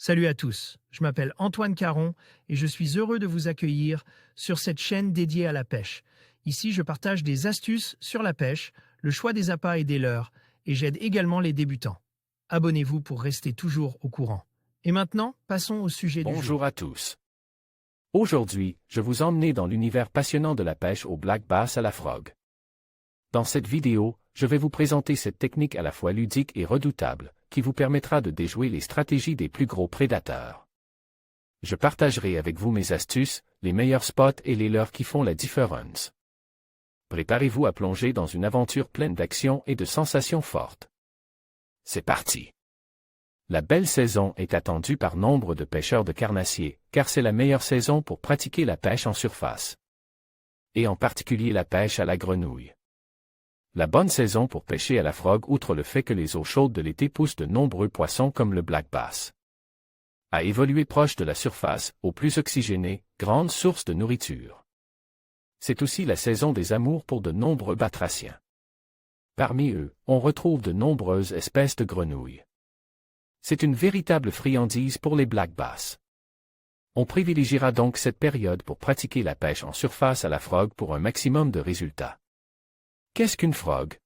Salut à tous, je m'appelle Antoine Caron et je suis heureux de vous accueillir sur cette chaîne dédiée à la pêche. Ici, je partage des astuces sur la pêche, le choix des appâts et des leurres, et j'aide également les débutants. Abonnez-vous pour rester toujours au courant. Et maintenant, passons au sujet du jour. Bonjour à tous. Aujourd'hui, je vous emmène dans l'univers passionnant de la pêche au black bass à la frog. Dans cette vidéo, je vais vous présenter cette technique à la fois ludique et redoutable, qui vous permettra de déjouer les stratégies des plus gros prédateurs. Je partagerai avec vous mes astuces, les meilleurs spots et les leurres qui font la différence. Préparez-vous à plonger dans une aventure pleine d'action et de sensations fortes. C'est parti! La belle saison est attendue par nombre de pêcheurs de carnassiers, car c'est la meilleure saison pour pratiquer la pêche en surface. Et en particulier la pêche à la grenouille. La bonne saison pour pêcher à la frog, outre le fait que les eaux chaudes de l'été poussent de nombreux poissons comme le black bass, a évolué proche de la surface, aux plus oxygénées, grande source de nourriture. C'est aussi la saison des amours pour de nombreux batraciens. Parmi eux, on retrouve de nombreuses espèces de grenouilles. C'est une véritable friandise pour les black bass. On privilégiera donc cette période pour pratiquer la pêche en surface à la frog pour un maximum de résultats. Qu'est-ce qu'une frog?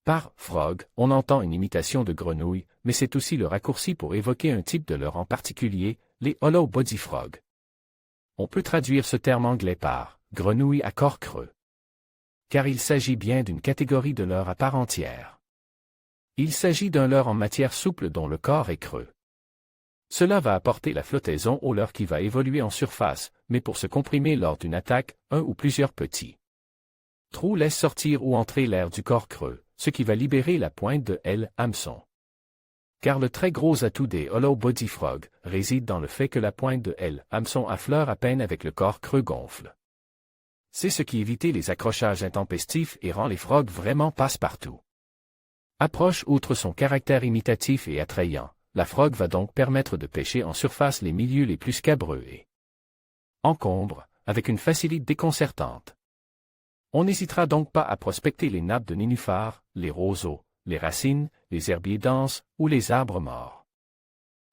Par frog, on entend une imitation de grenouille, mais c'est aussi le raccourci pour évoquer un type de leurre en particulier, les hollow body frog. On peut traduire ce terme anglais par grenouille à corps creux, car il s'agit bien d'une catégorie de leurre à part entière. Il s'agit d'un leurre en matière souple dont le corps est creux. Cela va apporter la flottaison au leurre qui va évoluer en surface, mais pour se comprimer lors d'une attaque, un ou plusieurs petits trous laissent sortir ou entrer l'air du corps creux, ce qui va libérer la pointe de L hameçon. Car le très gros atout des hollow body frog réside dans le fait que la pointe de L hameçon affleure à peine avec le corps creux gonfle. C'est ce qui évite les accrochages intempestifs et rend les frogs vraiment passe-partout. Approche outre son caractère imitatif et attrayant, la frog va donc permettre de pêcher en surface les milieux les plus scabreux et encombres, avec une facilité déconcertante. On n'hésitera donc pas à prospecter les nappes de nénuphars, les roseaux, les racines, les herbiers denses ou les arbres morts.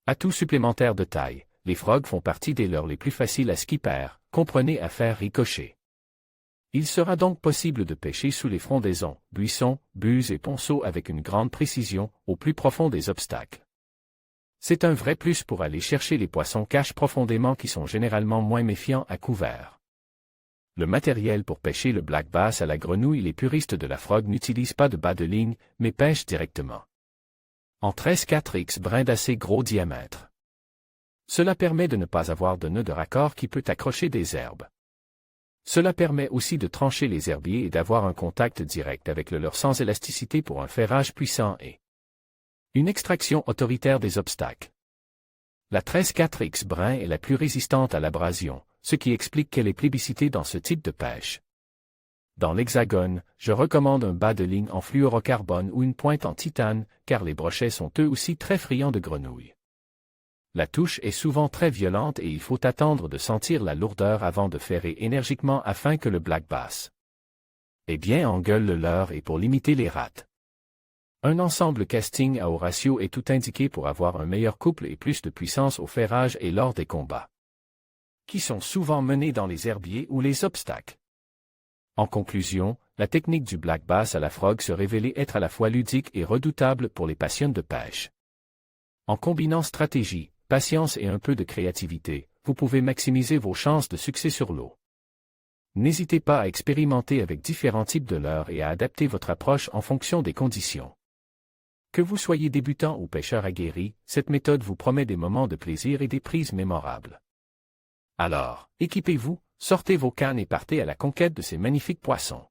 Atout supplémentaire de taille, les frogs font partie des leurres les plus faciles à skipper, comprenez à faire ricocher. Il sera donc possible de pêcher sous les frondaisons, buissons, buses et ponceaux avec une grande précision, au plus profond des obstacles. C'est un vrai plus pour aller chercher les poissons caches profondément qui sont généralement moins méfiants à couvert. Le matériel pour pêcher le black bass à la grenouille, les puristes de la frog n'utilisent pas de bas de ligne, mais pêchent directement en 13-4X brin d'assez gros diamètre. Cela permet de ne pas avoir de nœud de raccord qui peut accrocher des herbes. Cela permet aussi de trancher les herbiers et d'avoir un contact direct avec le leurre sans élasticité pour un ferrage puissant et une extraction autoritaire des obstacles. La 13-4X brin est la plus résistante à l'abrasion, ce qui explique qu'elle est plébiscitée dans ce type de pêche. Dans l'Hexagone, je recommande un bas de ligne en fluorocarbone ou une pointe en titane, car les brochets sont eux aussi très friands de grenouilles. La touche est souvent très violente et il faut attendre de sentir la lourdeur avant de ferrer énergiquement afin que le black bass engueule le leurre et pour limiter les rates. Un ensemble casting à haut ratio est tout indiqué pour avoir un meilleur couple et plus de puissance au ferrage et lors des combats, qui sont souvent menés dans les herbiers ou les obstacles. En conclusion, la technique du black bass à la frog se révélait être à la fois ludique et redoutable pour les passionnés de pêche. En combinant stratégie, patience et un peu de créativité, vous pouvez maximiser vos chances de succès sur l'eau. N'hésitez pas à expérimenter avec différents types de leurres et à adapter votre approche en fonction des conditions. Que vous soyez débutant ou pêcheur aguerri, cette méthode vous promet des moments de plaisir et des prises mémorables. Alors, équipez-vous, sortez vos cannes et partez à la conquête de ces magnifiques poissons.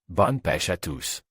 Bonne pêche à tous!